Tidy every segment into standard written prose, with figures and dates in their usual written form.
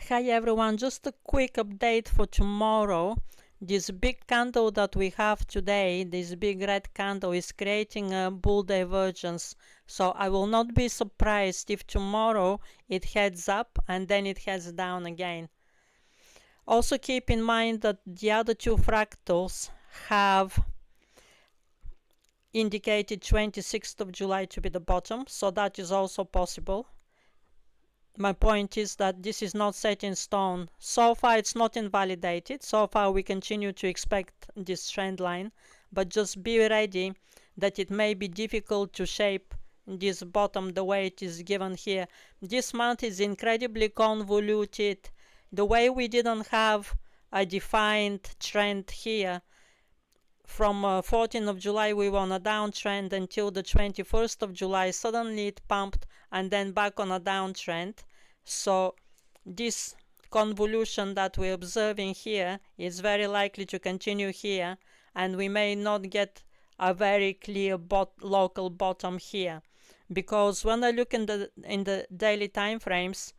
Hi everyone, just a quick update for tomorrow. This big candle that we have today, this big red candle, is creating a bull divergence. So I will not be surprised if tomorrow it heads up and then it heads down again. Also keep in mind that the other two fractals have indicated 26th of July to be the bottom, so that is also possible. My point is that this is not set in stone. So far it's not invalidated. So far we continue to expect this trend line, but just be ready that it may be difficult to shape this bottom the way it is given here. This month is incredibly convoluted. The way we didn't have a defined trend here, from 14th of July we were on a downtrend until the 21st of July. Suddenly it pumped and then back on a downtrend. So this convolution that we're observing here is very likely to continue here, and we may not get a very clear local bottom here, because when I look in the daily time frames,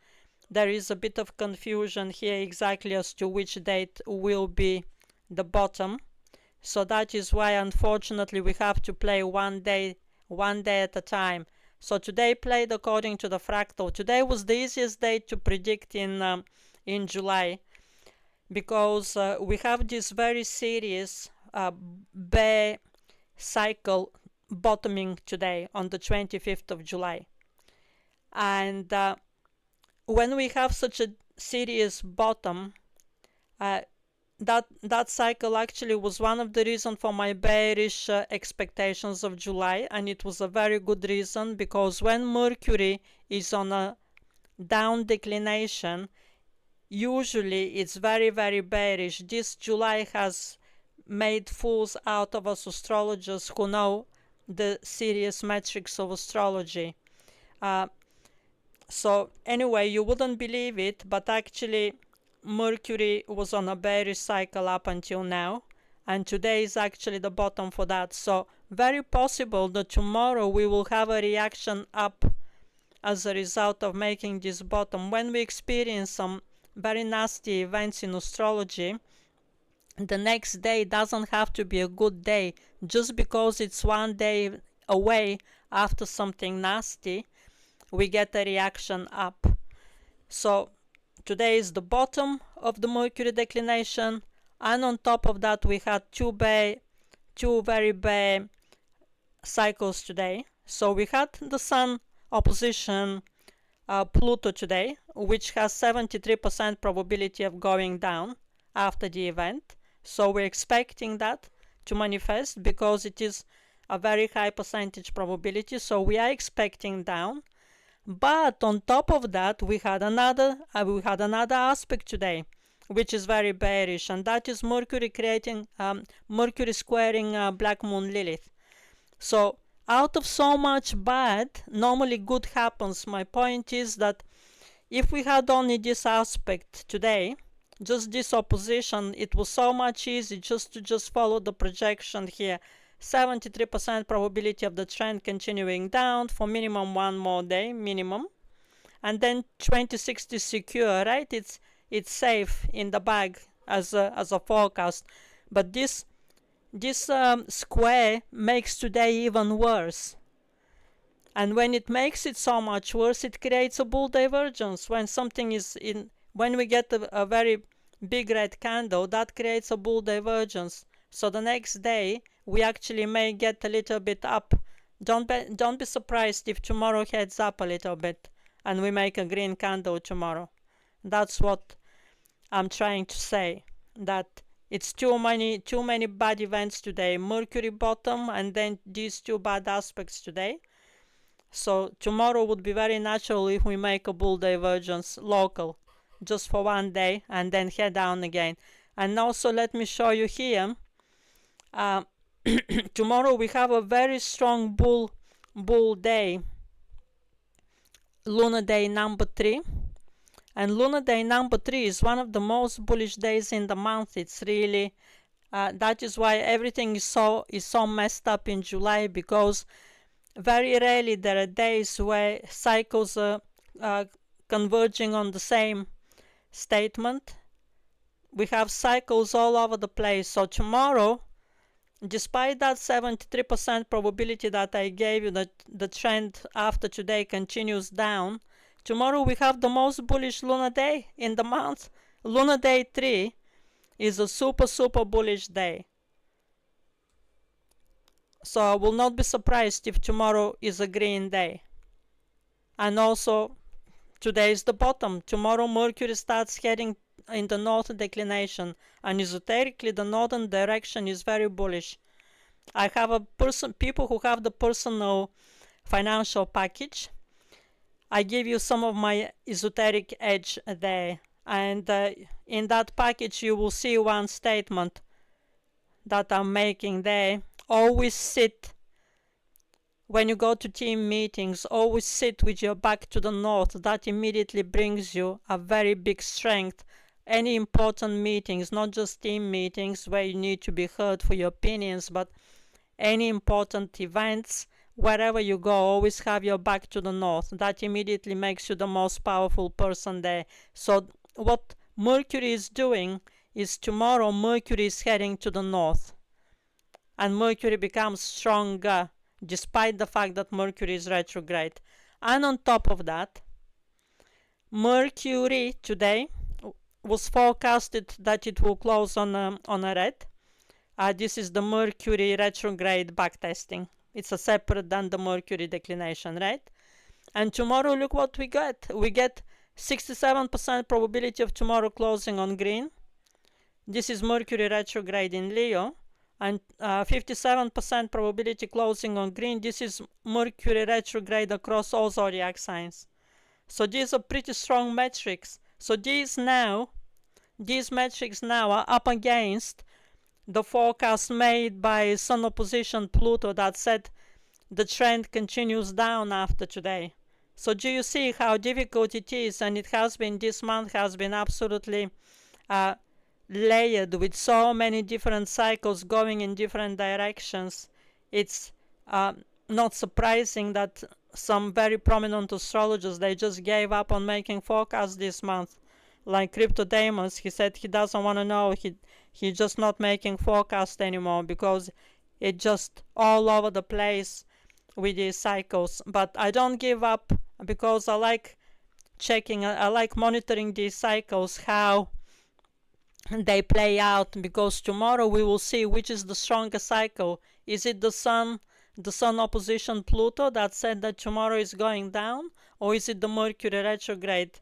there is a bit of confusion here exactly as to which date will be the bottom. So that is why unfortunately we have to play one day at a time. So today played according to the fractal. Today was the easiest day to predict in July, because we have this very serious bear cycle bottoming today on the 25th of July. And when we have such a serious bottom, that cycle actually was one of the reasons for my bearish expectations of July, and it was a very good reason, because when Mercury is on a down declination, usually it's very bearish. This July has made fools out of us astrologers who know the serious metrics of astrology. So anyway, you wouldn't believe it, but actually Mercury was on a bearish cycle up until now, and today is actually the bottom for that. So very possible that tomorrow we will have a reaction up as a result of making this bottom. When we experience some very nasty events in astrology, the next day doesn't have to be a good day. Just because it's one day away after something nasty, we get a reaction up. So today is the bottom of the Mercury declination, and on top of that we had two very bad cycles today. So we had the Sun opposition Pluto today, which has 73% probability of going down after the event. So we're expecting that to manifest because it is a very high percentage probability. So we are expecting down. But on top of that, we had another aspect today, which is very bearish, and that is Mercury Mercury squaring Black Moon Lilith. So out of so much bad, normally good happens. My point is that if we had only this aspect today, just this opposition, it was so much easy to follow the projection here. 73% probability of the trend continuing down for minimum one more day, minimum, and then 26 is secure, right? It's safe in the bag as a forecast. But this square makes today even worse, and when it makes it so much worse, it creates a bull divergence. When we get a very big red candle, that creates a bull divergence. So the next day we actually may get a little bit up. Don't be surprised if tomorrow heads up a little bit and we make a green candle tomorrow. That's what I'm trying to say, that it's too many bad events today. Mercury bottom and then these two bad aspects today. So tomorrow would be very natural if we make a bull divergence local, just for one day, and then head down again. And also let me show you here, tomorrow we have a very strong bull day, lunar day number 3, and lunar day number 3 is one of the most bullish days in the month. It's really that is why everything is so messed up in July, because very rarely there are days where cycles are converging on the same statement. We have cycles all over the place. So tomorrow, despite that 73% probability that I gave you that the trend after today continues down, tomorrow we have the most bullish lunar day in the month. Lunar day 3 is a super bullish day. So I will not be surprised if tomorrow is a green day. And also, today is the bottom. Tomorrow Mercury starts heading in the north declination, and esoterically the northern direction is very bullish. I have people who have the personal financial package. I give you some of my esoteric edge there, and in that package you will see one statement that I'm making there. Always sit, when you go to team meetings, always sit with your back to the north. That immediately brings you a very big strength. Any important meetings, not just team meetings where you need to be heard for your opinions, but any important events, wherever you go, always have your back to the north. That immediately makes you the most powerful person there. So what Mercury is doing is tomorrow Mercury is heading to the north, and Mercury becomes stronger despite the fact that Mercury is retrograde. And on top of that, Mercury today was forecasted that it will close on a red. This is the Mercury retrograde backtesting. It's a separate than the Mercury declination, right? And tomorrow, look what we get. We get 67% probability of tomorrow closing on green. This is Mercury retrograde in Leo. And 57% probability closing on green. This is Mercury retrograde across all zodiac signs. So these are pretty strong metrics. So these metrics now are up against the forecast made by Sun opposition Pluto that said the trend continues down after today. So do you see how difficult it is? And it has been, this month has been absolutely layered with so many different cycles going in different directions. It's not surprising that some very prominent astrologers, they just gave up on making forecasts this month. Like Cryptodamus, he said he doesn't want to know. He's just not making forecasts anymore because it's just all over the place with these cycles. But I don't give up because I like checking, I like monitoring these cycles, how they play out, because tomorrow we will see which is the strongest cycle. Is it the Sun opposition Pluto that said that tomorrow is going down, or is it the Mercury retrograde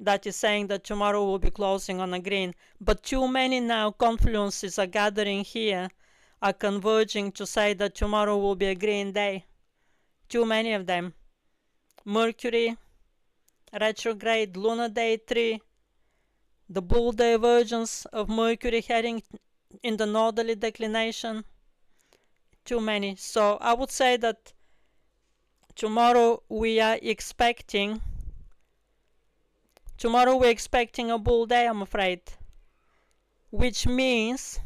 that is saying that tomorrow will be closing on a green? But too many now confluences are gathering here, are converging to say that tomorrow will be a green day. Too many of them. Mercury retrograde, lunar day 3, the bull divergence of Mercury heading in the northerly declination. Too many. So I would say that tomorrow we're expecting a bull day, I'm afraid. Which means,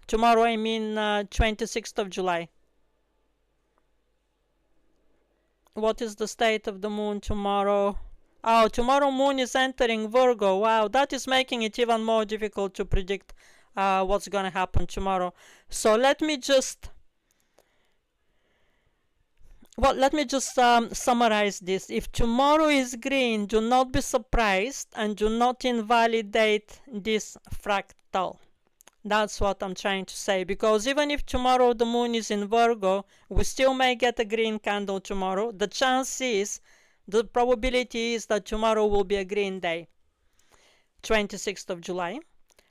tomorrow I mean 26th of July. What is the state of the moon tomorrow? Oh, tomorrow moon is entering Virgo. Wow, that is making it even more difficult to predict what's going to happen tomorrow. So let me just summarize this. If tomorrow is green, do not be surprised and do not invalidate this fractal. That's what I'm trying to say, because even if tomorrow the moon is in Virgo, we still may get a green candle tomorrow. The chance is, the probability is that tomorrow will be a green day, 26th of July.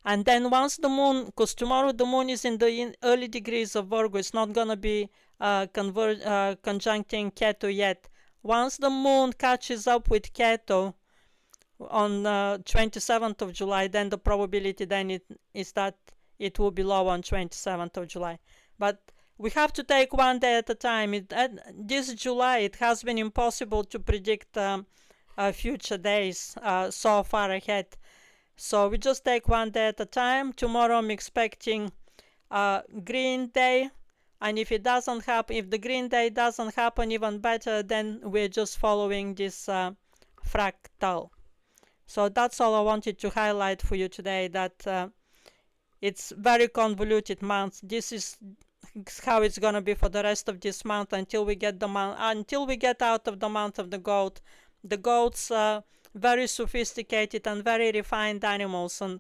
And then once the moon, because tomorrow the moon is in the early degrees of Virgo, it's not going to be conjuncting Ketu yet. Once the moon catches up with Ketu on 27th of July, then the probability then is that it will be low on 27th of July. But we have to take one day at a time. This July, it has been impossible to predict future days so far ahead. So we just take one day at a time. Tomorrow I'm expecting a green day. And if it doesn't happen, if the green day doesn't happen, even better, then we're just following this fractal. So that's all I wanted to highlight for you today, that it's very convoluted month. This is how it's gonna be for the rest of this month until we get out of the month of the goat. The goats are very sophisticated and very refined animals, and